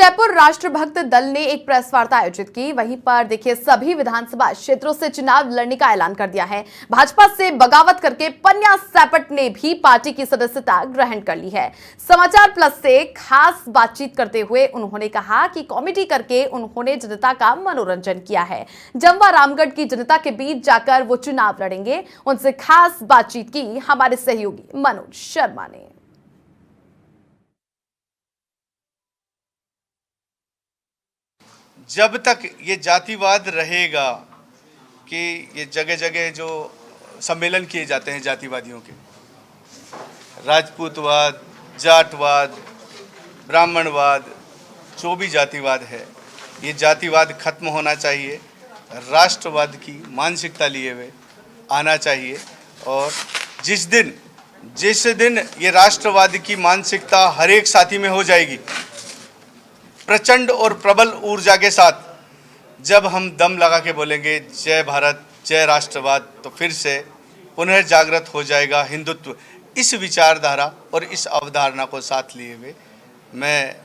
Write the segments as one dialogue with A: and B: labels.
A: जयपुर राष्ट्रभक्त दल ने एक प्रेस वार्ता आयोजित की। वहीं पर देखिए सभी विधानसभा क्षेत्रों से चुनाव लड़ने का ऐलान कर दिया है। भाजपा से बगावत करके पन्या सैपट ने भी पार्टी की सदस्यता ग्रहण कर ली है। समाचार प्लस से खास बातचीत करते हुए उन्होंने कहा कि कॉमेडी करके उन्होंने जनता का मनोरंजन किया है। जमवा रामगढ़ की जनता के बीच जाकर वो चुनाव लड़ेंगे। उनसे खास बातचीत की हमारे सहयोगी मनोज शर्मा ने।
B: जब तक ये जातिवाद रहेगा कि ये जगह जगह जो सम्मेलन किए जाते हैं जातिवादियों के, राजपूतवाद, जाटवाद, ब्राह्मणवाद, जो भी जातिवाद है, ये जातिवाद खत्म होना चाहिए। राष्ट्रवाद की मानसिकता लिए हुए आना चाहिए। और जिस दिन ये राष्ट्रवाद की मानसिकता हर एक साथी में हो जाएगी, प्रचंड और प्रबल ऊर्जा के साथ जब हम दम लगा के बोलेंगे जय भारत जय राष्ट्रवाद, तो फिर से पुनर्जागृत हो जाएगा हिंदुत्व। इस विचारधारा और इस अवधारणा को साथ लिए हुए मैं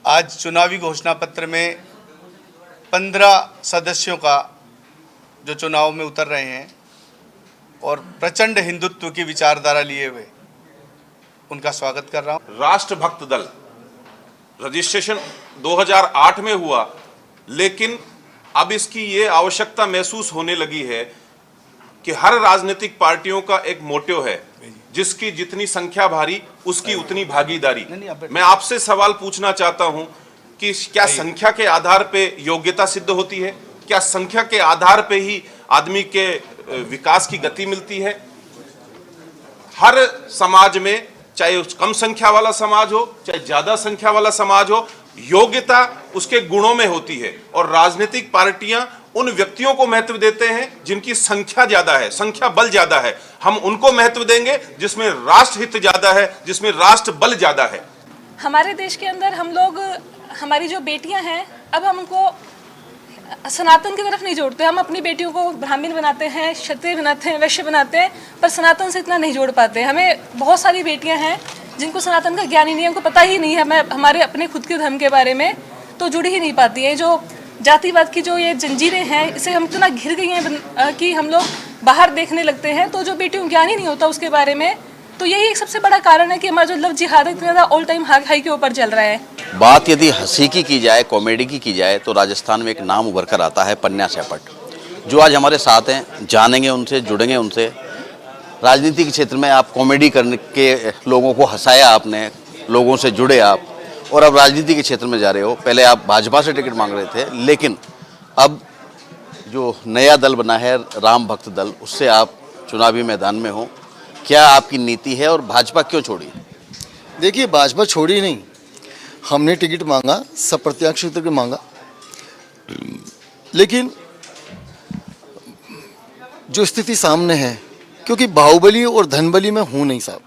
B: आज चुनावी घोषणा पत्र में 15 सदस्यों का जो चुनाव में उतर रहे हैं और प्रचंड हिंदुत्व की विचारधारा लिए हुए उनका स्वागत कर रहा हूँ।
C: राष्ट्रभक्त दल रजिस्ट्रेशन 2008 में हुआ, लेकिन अब इसकी ये आवश्यकता महसूस होने लगी है कि हर राजनीतिक पार्टियों का एक मोटिव है, जिसकी जितनी संख्या भारी उसकी उतनी भागीदारी। मैं आपसे सवाल पूछना चाहता हूं कि क्या संख्या के आधार पे योग्यता सिद्ध होती है? क्या संख्या के आधार पे ही आदमी के विकास की गति मिलती है? हर समाज में, चाहे कम संख्या वाला समाज हो चाहे ज्यादा संख्या वाला समाज हो, योग्यता उसके गुणों में होती है। और राजनीतिक पार्टियां उन व्यक्तियों को महत्व देते हैं जिनकी संख्या ज्यादा है, संख्या बल ज्यादा है। हम उनको महत्व देंगे जिसमें राष्ट्र हित ज्यादा है, जिसमें राष्ट्र बल ज्यादा है।
D: हमारे देश के अंदर हम लोग, हमारी जो बेटियां हैं, अब हम उनको सनातन की तरफ नहीं जोड़ते। हम अपनी बेटियों को ब्राह्मण बनाते हैं, क्षत्रिय बनाते हैं, वैश्य बनाते हैं, पर सनातन से इतना नहीं जोड़ पाते। हमें बहुत सारी बेटियां हैं जिनको सनातन का ज्ञान ही नहीं है, उनको पता ही नहीं है हमें हमारे अपने खुद के धर्म के बारे में, तो जुड़ ही नहीं पाती है। जो जातिवाद की जो ये जंजीरें हैं, इसे हम इतना घिर गई हैं कि हम लोग बाहर देखने लगते हैं, तो जो बेटियों को ज्ञान ही नहीं होता उसके बारे में। तो यही एक सबसे बड़ा कारण है कि हमारा जो लव जिहाद है इतना ज़्यादा ऑल टाइम हाई के ऊपर चल रहा है।
E: बात यदि हंसी की जाए, कॉमेडी की जाए, तो राजस्थान में एक नाम उभर कर आता है पन्या सैपट, जो आज हमारे साथ हैं। जानेंगे उनसे, जुड़ेंगे उनसे। राजनीति के क्षेत्र में आप कॉमेडी करने के लोगों को हंसाया आपने, लोगों से जुड़े आप, और अब राजनीति के क्षेत्र में जा रहे हो। पहले आप भाजपा से टिकट मांग रहे थे, लेकिन अब जो नया दल बना है राम भक्त दल, उससे आप चुनावी मैदान में हो। क्या आपकी नीति है और भाजपा क्यों छोड़ी?
F: देखिए, भाजपा छोड़ी नहीं, हमने टिकट मांगा, सब प्रत्याशी टिकट मांगा, लेकिन जो स्थिति सामने है, क्योंकि बाहुबली और धनबली में हूँ नहीं साहब।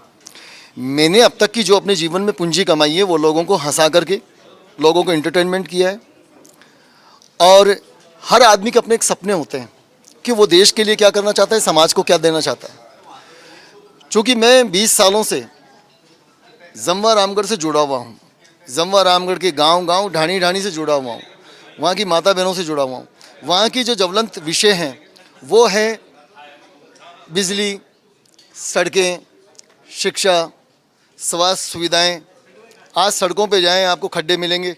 F: मैंने अब तक की जो अपने जीवन में पूंजी कमाई है वो लोगों को हंसा करके, लोगों को एंटरटेनमेंट किया है। और हर आदमी के अपने एक सपने होते हैं कि वो देश के लिए क्या करना चाहता है, समाज को क्या देना चाहता है। चूँकि मैं 20 सालों से जमवा रामगढ़ से जुड़ा हुआ हूँ, जमवा रामगढ़ के गांव ढाणी से जुड़ा हुआ हूँ, वहाँ की माता बहनों से जुड़ा हुआ हूँ। वहाँ की जो ज्वलंत विषय हैं वो है बिजली, सड़कें, शिक्षा, स्वास्थ्य सुविधाएं। आज सड़कों पे जाएं आपको खड्डे मिलेंगे।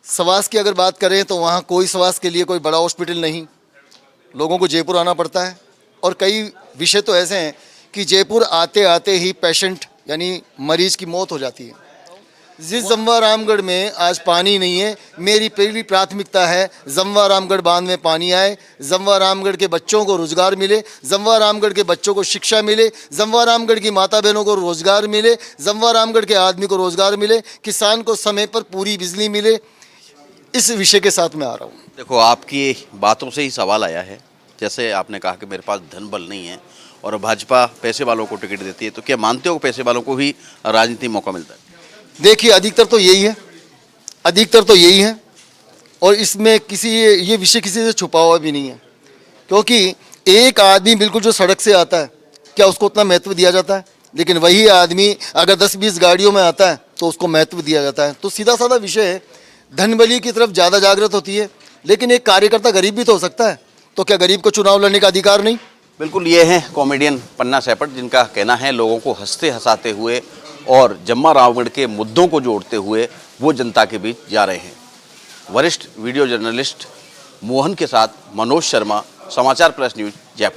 F: स्वास्थ्य की अगर बात करें तो वहाँ कोई स्वास्थ्य के लिए कोई बड़ा हॉस्पिटल नहीं, लोगों को जयपुर आना पड़ता है। और कई विषय तो ऐसे हैं कि जयपुर आते आते ही पेशेंट यानी मरीज की मौत हो जाती है। जिस जमवा रामगढ़ में आज पानी नहीं है, मेरी पहली प्राथमिकता है जमवा रामगढ़ बांध में पानी आए, जमवा रामगढ़ के बच्चों को रोजगार मिले, जमवा रामगढ़ के बच्चों को शिक्षा मिले, जमवा रामगढ़ की माता बहनों को रोजगार मिले, जमवा रामगढ़ के आदमी को रोजगार मिले, किसान को समय पर पूरी बिजली मिले। इस विषय के साथ मैं आ रहा हूँ।
E: देखो, आपकी बातों से ही सवाल आया है। जैसे आपने कहा कि मेरे पास धन बल नहीं है और भाजपा पैसे वालों को टिकट देती है, तो क्या मानते हो पैसे वालों को ही राजनीति मौका मिलता है?
F: देखिए, अधिकतर तो यही है, और इसमें ये विषय किसी से छुपा हुआ भी नहीं है। क्योंकि एक आदमी बिल्कुल जो सड़क से आता है, क्या उसको उतना महत्व दिया जाता है? लेकिन वही आदमी अगर 10-20 गाड़ियों में आता है तो उसको महत्व दिया जाता है। तो सीधा साधा विषय है, धन बली की तरफ ज़्यादा जागृत होती है, लेकिन एक कार्यकर्ता गरीब भी तो हो सकता है। तो क्या गरीब को चुनाव लड़ने का अधिकार नहीं?
E: बिल्कुल, ये हैं कॉमेडियन पन्ना सैपट, जिनका कहना है लोगों को हंसते हंसाते हुए और जम्मा रावगढ़ के मुद्दों को जोड़ते हुए वो जनता के बीच जा रहे हैं। वरिष्ठ वीडियो जर्नलिस्ट मोहन के साथ मनोज शर्मा, समाचार प्लस न्यूज, जयपुर।